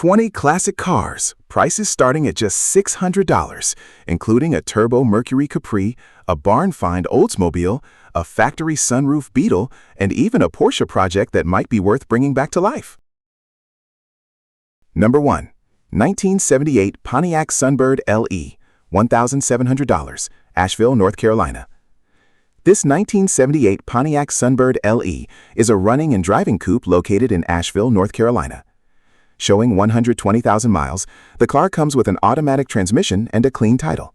20 classic cars, prices starting at just $600, including a turbo Mercury Capri, a barn-find Oldsmobile, a factory sunroof Beetle, and even a Porsche project that might be worth bringing back to life. Number 1. 1978 Pontiac Sunbird LE, $1,700, Asheville, North Carolina. This 1978 Pontiac Sunbird LE is a running and driving coupe located in Asheville, North Carolina. Showing 120,000 miles, the car comes with an automatic transmission and a clean title.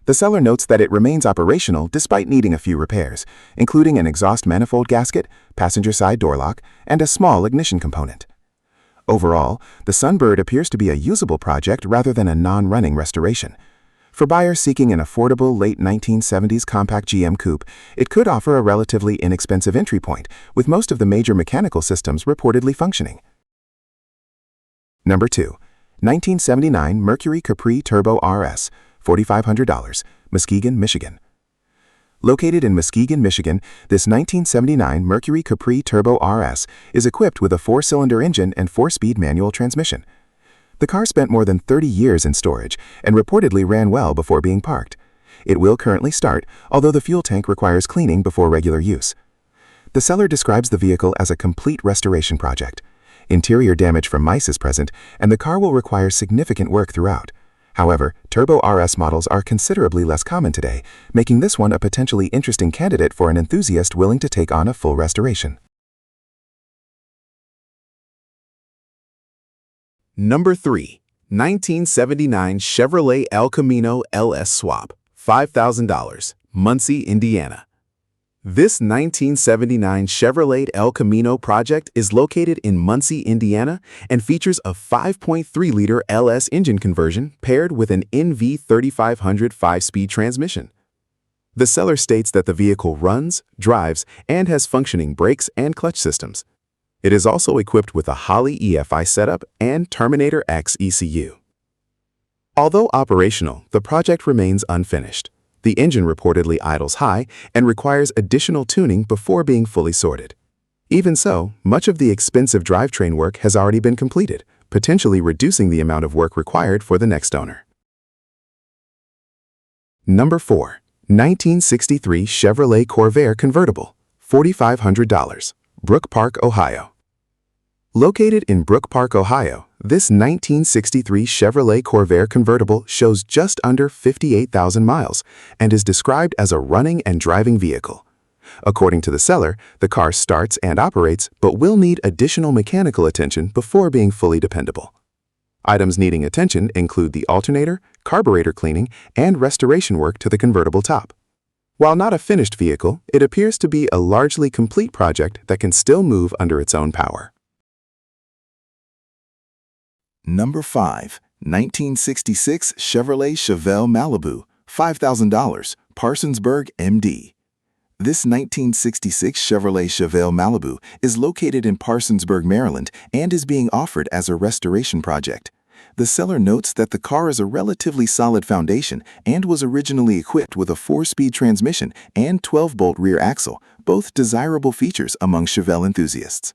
The seller notes that it remains operational despite needing a few repairs, including an exhaust manifold gasket, passenger side door lock, and a small ignition component. Overall, the Sunbird appears to be a usable project rather than a non-running restoration. For buyers seeking an affordable late 1970s compact GM coupe, it could offer a relatively inexpensive entry point, with most of the major mechanical systems reportedly functioning. Number 2. 1979 Mercury Capri Turbo RS, $4,500, Muskegon, Michigan. Located in Muskegon, Michigan, this 1979 Mercury Capri Turbo RS is equipped with a 4-cylinder engine and 4-speed manual transmission. The car spent more than 30 years in storage and reportedly ran well before being parked. It will currently start, although the fuel tank requires cleaning before regular use. The seller describes the vehicle as a complete restoration project. Interior damage from mice is present, and the car will require significant work throughout. However, Turbo RS models are considerably less common today, making this one a potentially interesting candidate for an enthusiast willing to take on a full restoration. Number 3. 1979 Chevrolet El Camino LS Swap, $5,000, Muncie, Indiana. This 1979 Chevrolet El Camino project is located in Muncie, Indiana, and features a 5.3-liter LS engine conversion paired with an NV3500 5-speed transmission. The seller states that the vehicle runs, drives, and has functioning brakes and clutch systems. It is also equipped with a Holley EFI setup and Terminator X ECU. Although operational, the project remains unfinished. The engine reportedly idles high and requires additional tuning before being fully sorted. Even so, much of the expensive drivetrain work has already been completed, potentially reducing the amount of work required for the next owner. Number 4. 1963 Chevrolet Corvair Convertible, $4,500, Brook Park, Ohio. Located in Brook Park, Ohio, this 1963 Chevrolet Corvair convertible shows just under 58,000 miles and is described as a running and driving vehicle. According to the seller, the car starts and operates but will need additional mechanical attention before being fully dependable. Items needing attention include the alternator, carburetor cleaning, and restoration work to the convertible top. While not a finished vehicle, it appears to be a largely complete project that can still move under its own power. Number 5. 1966 Chevrolet Chevelle Malibu, $5,000, Parsonsburg, MD. This 1966 Chevrolet Chevelle Malibu is located in Parsonsburg, Maryland, and is being offered as a restoration project. The seller notes that the car is a relatively solid foundation and was originally equipped with a 4-speed transmission and 12-bolt rear axle, both desirable features among Chevelle enthusiasts.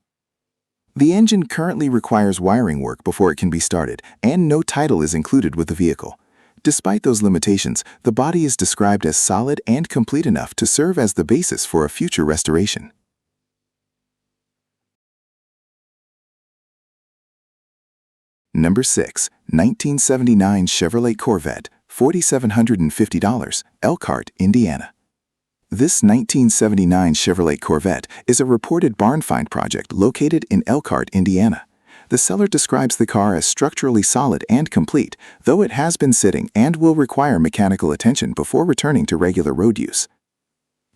The engine currently requires wiring work before it can be started, and no title is included with the vehicle. Despite those limitations, the body is described as solid and complete enough to serve as the basis for a future restoration. Number 6. 1979 Chevrolet Corvette, $4,750, Elkhart, Indiana. This 1979 Chevrolet Corvette is a reported barn find project located in Elkhart, Indiana. The seller describes the car as structurally solid and complete, though it has been sitting and will require mechanical attention before returning to regular road use.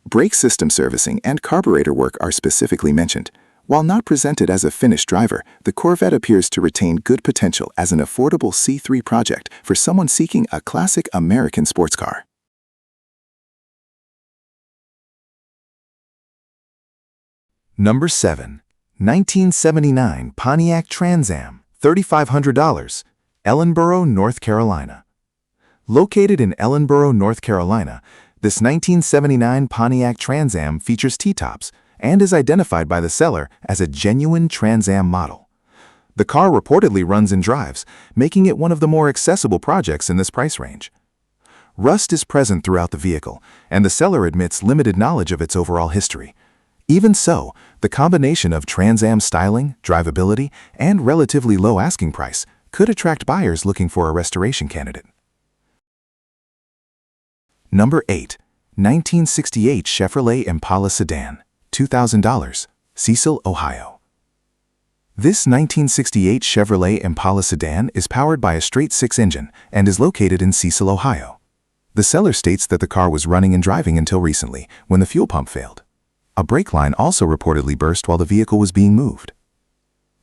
Brake system servicing and carburetor work are specifically mentioned. While not presented as a finished driver, the Corvette appears to retain good potential as an affordable C3 project for someone seeking a classic American sports car. Number 7. 1979 Pontiac Trans Am, $3,500, Ellenboro, North Carolina. Located in Ellenboro, North Carolina, this 1979 Pontiac Trans Am features T-tops and is identified by the seller as a genuine Trans Am model. The car reportedly runs and drives, making it one of the more accessible projects in this price range. Rust is present throughout the vehicle, and the seller admits limited knowledge of its overall history. Even so, the combination of Trans Am styling, drivability, and relatively low asking price could attract buyers looking for a restoration candidate. Number 8. 1968 Chevrolet Impala Sedan, $2,000, Cecil, Ohio. This 1968 Chevrolet Impala sedan is powered by a straight-six engine and is located in Cecil, Ohio. The seller states that the car was running and driving until recently, when the fuel pump failed. A brake line also reportedly burst while the vehicle was being moved.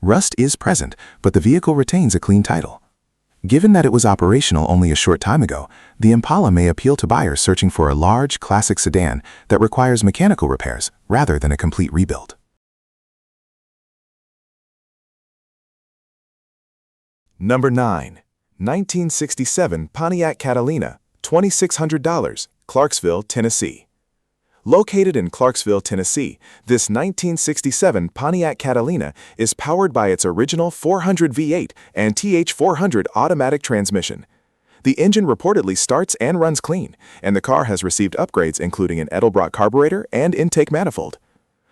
Rust is present, but the vehicle retains a clean title. Given that it was operational only a short time ago, the Impala may appeal to buyers searching for a large, classic sedan that requires mechanical repairs rather than a complete rebuild. Number 9. 1967 Pontiac Catalina, $2,600, Clarksville, Tennessee. Located in Clarksville, Tennessee, this 1967 Pontiac Catalina is powered by its original 400 V8 and TH400 automatic transmission. The engine reportedly starts and runs clean, and the car has received upgrades including an Edelbrock carburetor and intake manifold.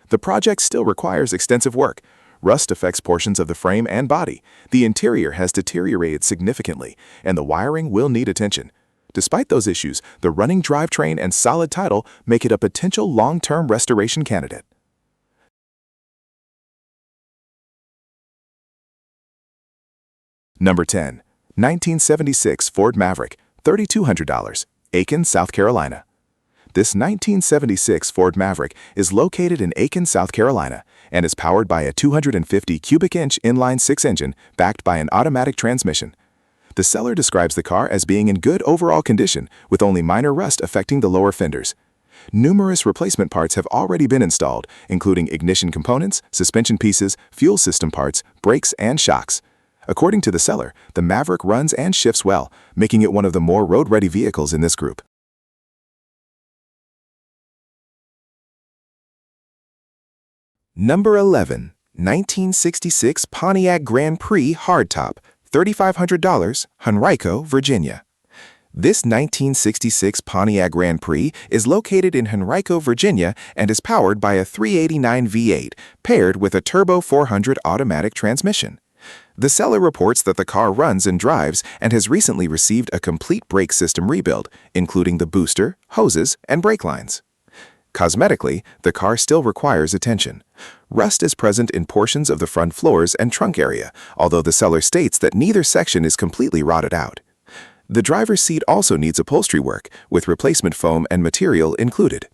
The project still requires extensive work. Rust affects portions of the frame and body. The interior has deteriorated significantly, and the wiring will need attention. Despite those issues, the running drivetrain and solid title make it a potential long-term restoration candidate. Number 10. 1976 Ford Maverick, $3,200, Aiken, South Carolina. This 1976 Ford Maverick is located in Aiken, South Carolina, and is powered by a 250 cubic inch inline-six engine backed by an automatic transmission. The seller describes the car as being in good overall condition, with only minor rust affecting the lower fenders. Numerous replacement parts have already been installed, including ignition components, suspension pieces, fuel system parts, brakes, and shocks. According to the seller, the Maverick runs and shifts well, making it one of the more road-ready vehicles in this group. Number 11. 1966 Pontiac Grand Prix Hardtop, $3,500, Henrico, Virginia. This 1966 Pontiac Grand Prix is located in Henrico, Virginia, and is powered by a 389 V8 paired with a Turbo 400 automatic transmission. The seller reports that the car runs and drives and has recently received a complete brake system rebuild, including the booster, hoses, and brake lines. Cosmetically, the car still requires attention. Rust is present in portions of the front floors and trunk area, although the seller states that neither section is completely rotted out. The driver's seat also needs upholstery work, with replacement foam and material included.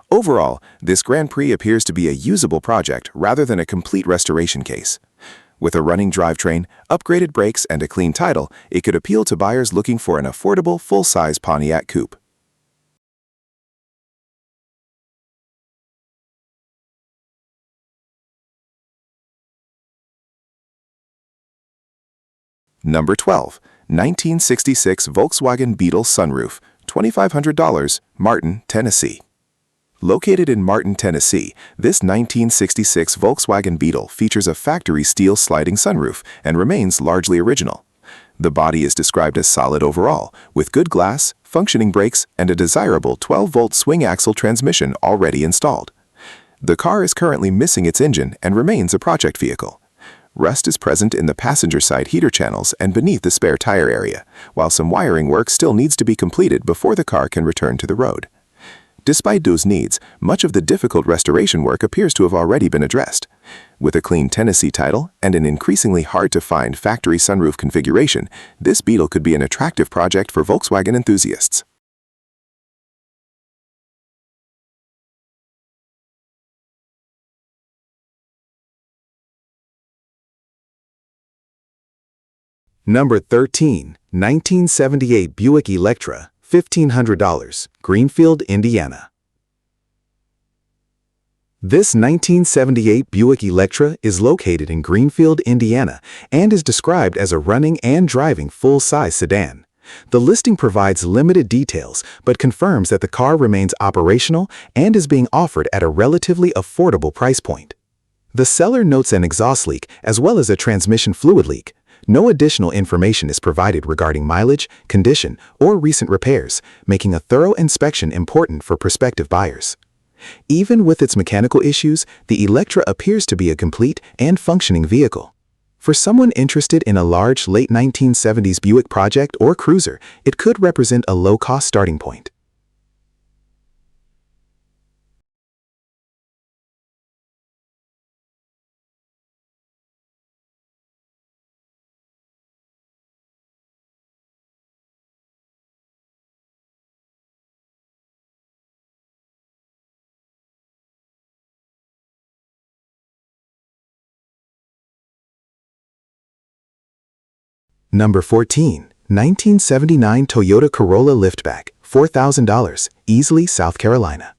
Overall, this Grand Prix appears to be a usable project rather than a complete restoration case. With a running drivetrain, upgraded brakes, and a clean title, it could appeal to buyers looking for an affordable, full-size Pontiac coupe. Number 12. 1966 Volkswagen Beetle Sunroof, $2,500, Martin, Tennessee. Located in Martin, Tennessee, this 1966 Volkswagen Beetle features a factory steel sliding sunroof and remains largely original. The body is described as solid overall, with good glass, functioning brakes, and a desirable 12-volt swing-axle transmission already installed. The car is currently missing its engine and remains a project vehicle. Rust is present in the passenger side heater channels and beneath the spare tire area, while some wiring work still needs to be completed before the car can return to the road. Despite those needs, much of the difficult restoration work appears to have already been addressed. With a clean Tennessee title and an increasingly hard-to-find factory sunroof configuration, this Beetle could be an attractive project for Volkswagen enthusiasts. Number 13. 1978 Buick Electra, $1,500, Greenfield, Indiana. This 1978 Buick Electra is located in Greenfield, Indiana, and is described as a running and driving full-size sedan. The listing provides limited details, but confirms that the car remains operational and is being offered at a relatively affordable price point. The seller notes an exhaust leak as well as a transmission fluid leak. No additional information is provided regarding mileage, condition, or recent repairs, making a thorough inspection important for prospective buyers. Even with its mechanical issues, the Electra appears to be a complete and functioning vehicle. For someone interested in a large late 1970s Buick project or cruiser, it could represent a low-cost starting point. Number 14. 1979 Toyota Corolla Liftback, $4,000, Easley, South Carolina.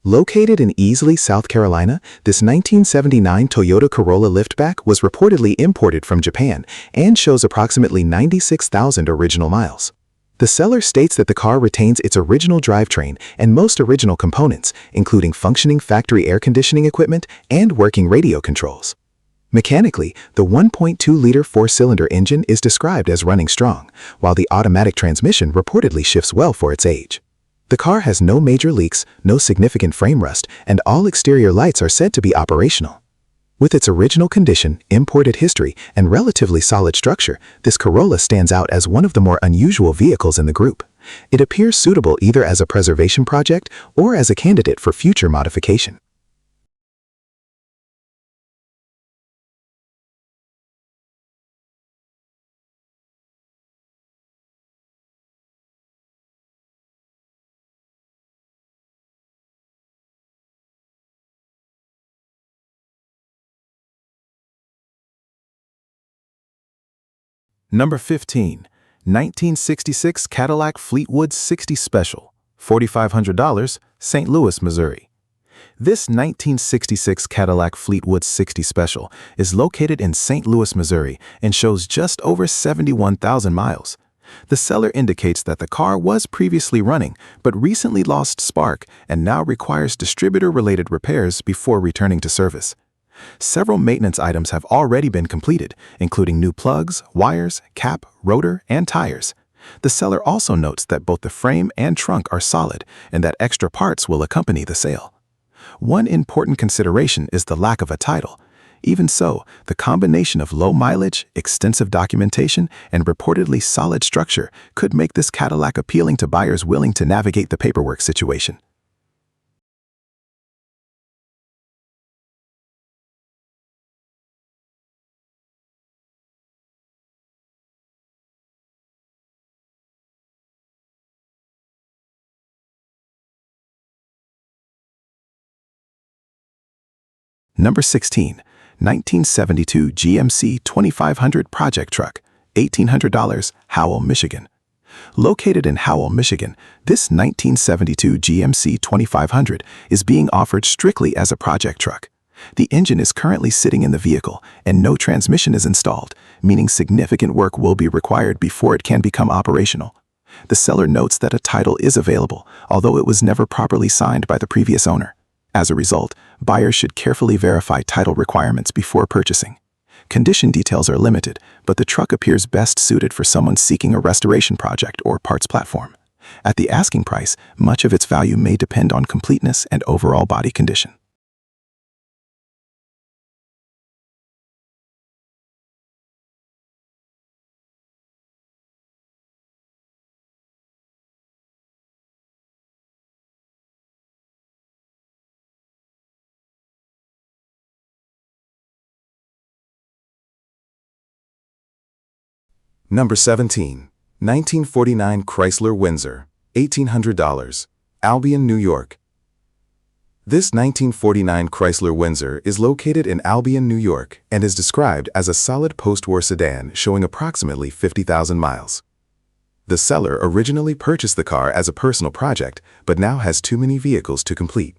Located in Easley, South Carolina, this 1979 Toyota Corolla Liftback was reportedly imported from Japan and shows approximately 96,000 original miles. The seller states that the car retains its original drivetrain and most original components, including functioning factory air conditioning equipment and working radio controls. Mechanically, the 1.2-liter four-cylinder engine is described as running strong, while the automatic transmission reportedly shifts well for its age. The car has no major leaks, no significant frame rust, and all exterior lights are said to be operational. With its original condition, imported history, and relatively solid structure, this Corolla stands out as one of the more unusual vehicles in the group. It appears suitable either as a preservation project or as a candidate for future modification. Number 15. 1966 Cadillac Fleetwood 60 Special, $4,500, St. Louis, Missouri. This 1966 Cadillac Fleetwood 60 Special is located in St. Louis, Missouri, and shows just over 71,000 miles. The seller indicates that the car was previously running, but recently lost spark and now requires distributor-related repairs before returning to service. Several maintenance items have already been completed, including new plugs, wires, cap, rotor, and tires. The seller also notes that both the frame and trunk are solid and that extra parts will accompany the sale. One important consideration is the lack of a title. Even so, the combination of low mileage, extensive documentation, and reportedly solid structure could make this Cadillac appealing to buyers willing to navigate the paperwork situation. Number 16. 1972 GMC 2500 Project Truck, $1,800, Howell, Michigan. Located in Howell, Michigan, this 1972 GMC 2500 is being offered strictly as a project truck. The engine is currently sitting in the vehicle and no transmission is installed, meaning significant work will be required before it can become operational. The seller notes that a title is available, although it was never properly signed by the previous owner. As a result, buyers should carefully verify title requirements before purchasing. Condition details are limited, but the truck appears best suited for someone seeking a restoration project or parts platform. At the asking price, much of its value may depend on completeness and overall body condition. Number 17. 1949 Chrysler Windsor, $1,800, Albion, New York. This 1949 Chrysler Windsor is located in Albion, New York, and is described as a solid post-war sedan showing approximately 50,000 miles. The seller originally purchased the car as a personal project, but now has too many vehicles to complete.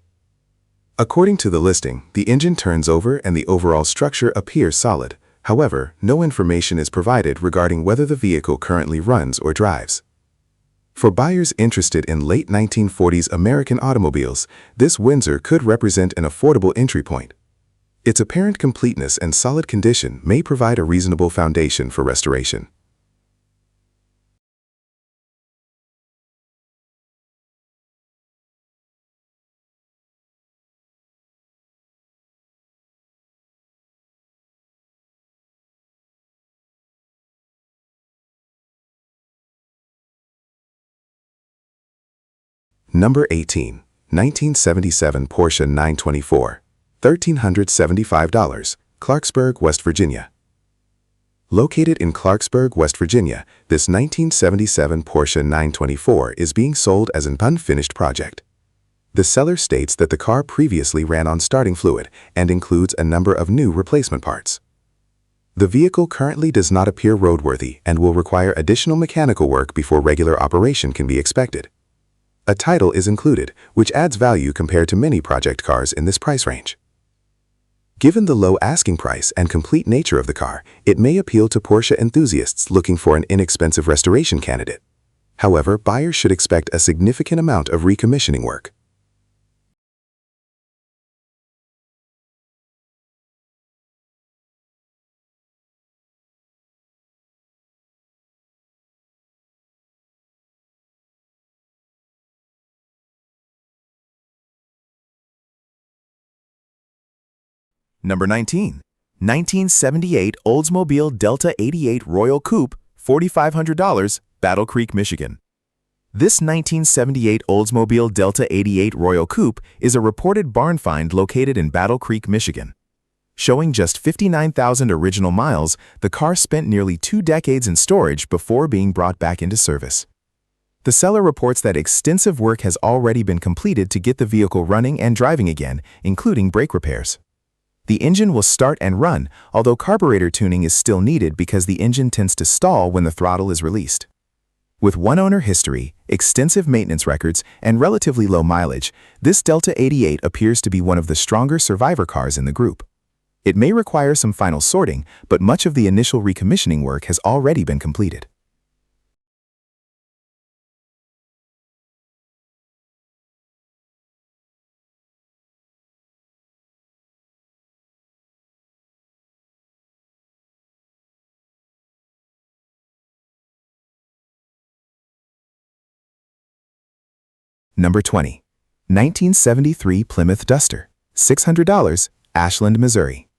According to the listing, the engine turns over and the overall structure appears solid. However, no information is provided regarding whether the vehicle currently runs or drives. For buyers interested in late 1940s American automobiles, this Windsor could represent an affordable entry point. Its apparent completeness and solid condition may provide a reasonable foundation for restoration. Number 18. 1977 Porsche 924. $1,375. Clarksburg, West Virginia. Located in Clarksburg, West Virginia, this 1977 Porsche 924 is being sold as an unfinished project. The seller states that the car previously ran on starting fluid and includes a number of new replacement parts. The vehicle currently does not appear roadworthy and will require additional mechanical work before regular operation can be expected. A title is included, which adds value compared to many project cars in this price range. Given the low asking price and complete nature of the car, it may appeal to Porsche enthusiasts looking for an inexpensive restoration candidate. However, buyers should expect a significant amount of recommissioning work. Number 19. 1978 Oldsmobile Delta 88 Royal Coupe, $4,500, Battle Creek, Michigan. This 1978 Oldsmobile Delta 88 Royal Coupe is a reported barn find located in Battle Creek, Michigan. Showing just 59,000 original miles, the car spent nearly 2 decades in storage before being brought back into service. The seller reports that extensive work has already been completed to get the vehicle running and driving again, including brake repairs. The engine will start and run, although carburetor tuning is still needed because the engine tends to stall when the throttle is released. With one owner history, extensive maintenance records, and relatively low mileage, this Delta 88 appears to be one of the stronger survivor cars in the group. It may require some final sorting, but much of the initial recommissioning work has already been completed. Number 20. 1973 Plymouth Duster, $600, Ashland, Missouri.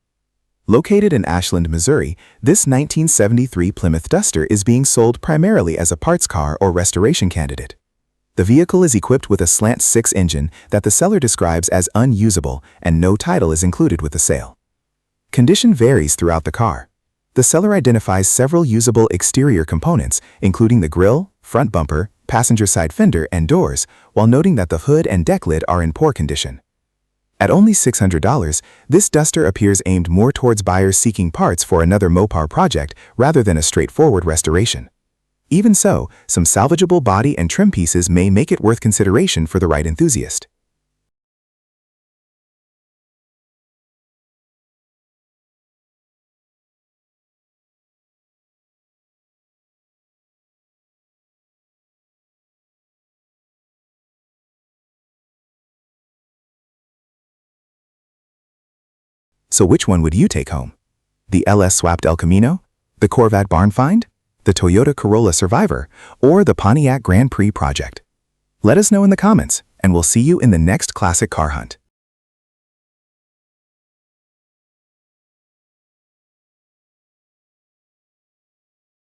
Located in Ashland, Missouri, this 1973 Plymouth Duster is being sold primarily as a parts car or restoration candidate. The vehicle is equipped with a slant 6 engine that the seller describes as unusable, and no title is included with the sale. Condition varies throughout the car. The seller identifies several usable exterior components, including the grille, front bumper, passenger side fender, and doors, while noting that the hood and deck lid are in poor condition. At only $600, this Duster appears aimed more towards buyers seeking parts for another Mopar project rather than a straightforward restoration. Even so, some salvageable body and trim pieces may make it worth consideration for the right enthusiast. So which one would you take home? The LS-swapped El Camino? The Corvette barn find? The Toyota Corolla Survivor? Or the Pontiac Grand Prix project? Let us know in the comments, and we'll see you in the next classic car hunt.